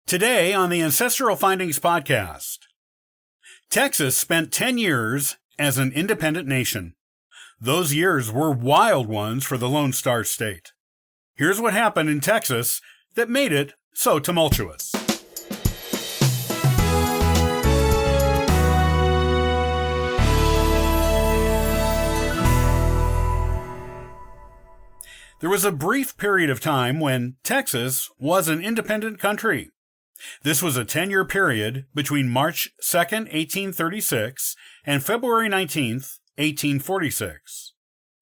Today on the Ancestral Findings podcast, Texas spent 10 years as an independent nation. Those years were wild ones for the Lone Star State. Here's what happened in Texas that made it so tumultuous. There was a brief period of time when Texas was an independent country. This was a 10-year period between March 2, 1836 and February 19, 1846,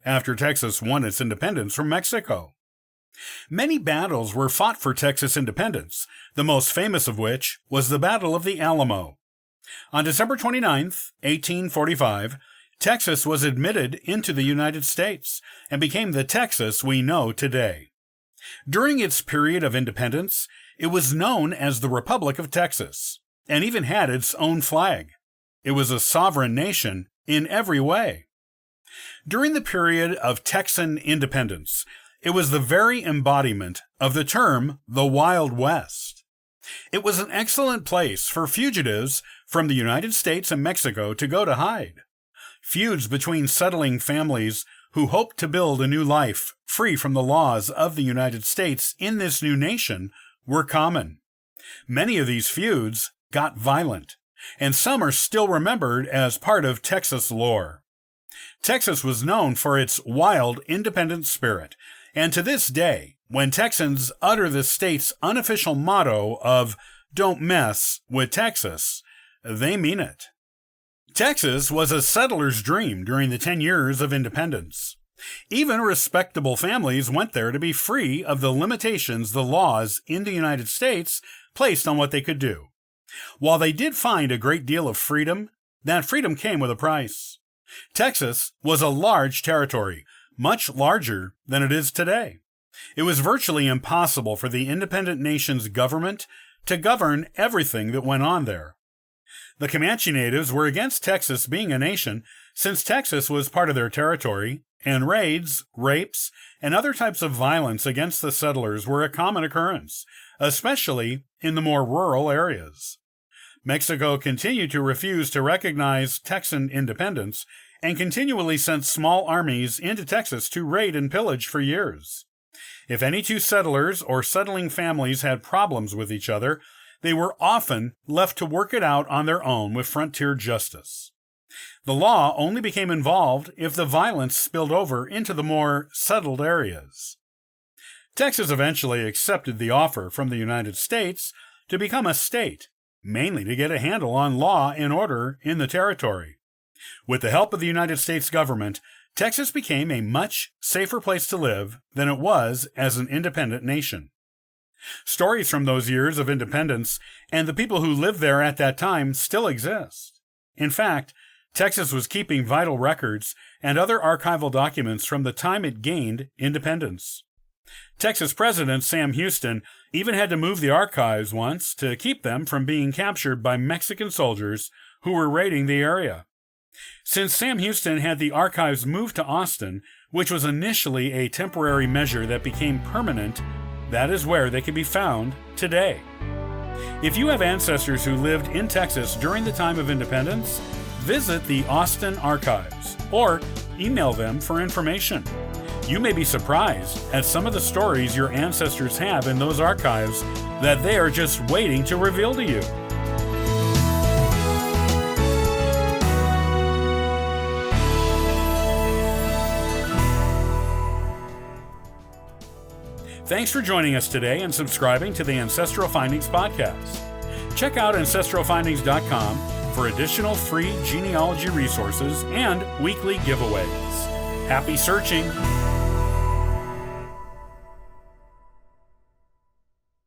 after Texas won its independence from Mexico. Many battles were fought for Texas independence, the most famous of which was the Battle of the Alamo. On December 29, 1845, Texas was admitted into the United States and became the Texas we know today. During its period of independence, it was known as the Republic of Texas, and even had its own flag. It was a sovereign nation in every way. During the period of Texan independence, it was the very embodiment of the term the Wild West. It was an excellent place for fugitives from the United States and Mexico to go to hide. Feuds between settling families who hoped to build a new life free from the laws of the United States in this new nation were common. Many of these feuds got violent, and some are still remembered as part of Texas lore. Texas was known for its wild, independent spirit, and to this day, when Texans utter the state's unofficial motto of "Don't mess with Texas," they mean it. Texas was a settler's dream during the 10 years of independence. Even respectable families went there to be free of the limitations the laws in the United States placed on what they could do. While they did find a great deal of freedom, that freedom came with a price. Texas was a large territory, much larger than it is today. It was virtually impossible for the independent nation's government to govern everything that went on there. The Comanche natives were against Texas being a nation since Texas was part of their territory, and raids, rapes, and other types of violence against the settlers were a common occurrence, especially in the more rural areas. Mexico continued to refuse to recognize Texan independence and continually sent small armies into Texas to raid and pillage for years. If any two settlers or settling families had problems with each other, they were often left to work it out on their own with frontier justice. The law only became involved if the violence spilled over into the more settled areas. Texas eventually accepted the offer from the United States to become a state, mainly to get a handle on law and order in the territory. With the help of the United States government, Texas became a much safer place to live than it was as an independent nation. Stories from those years of independence and the people who lived there at that time still exist. In fact, Texas was keeping vital records and other archival documents from the time it gained independence. Texas President Sam Houston even had to move the archives once to keep them from being captured by Mexican soldiers who were raiding the area. Since Sam Houston had the archives moved to Austin, which was initially a temporary measure that became permanent, that is where they can be found today. If you have ancestors who lived in Texas during the time of independence, visit the Austin Archives or email them for information. You may be surprised at some of the stories your ancestors have in those archives that they are just waiting to reveal to you. Thanks for joining us today and subscribing to the Ancestral Findings podcast. Check out ancestralfindings.com for additional free genealogy resources and weekly giveaways. Happy searching!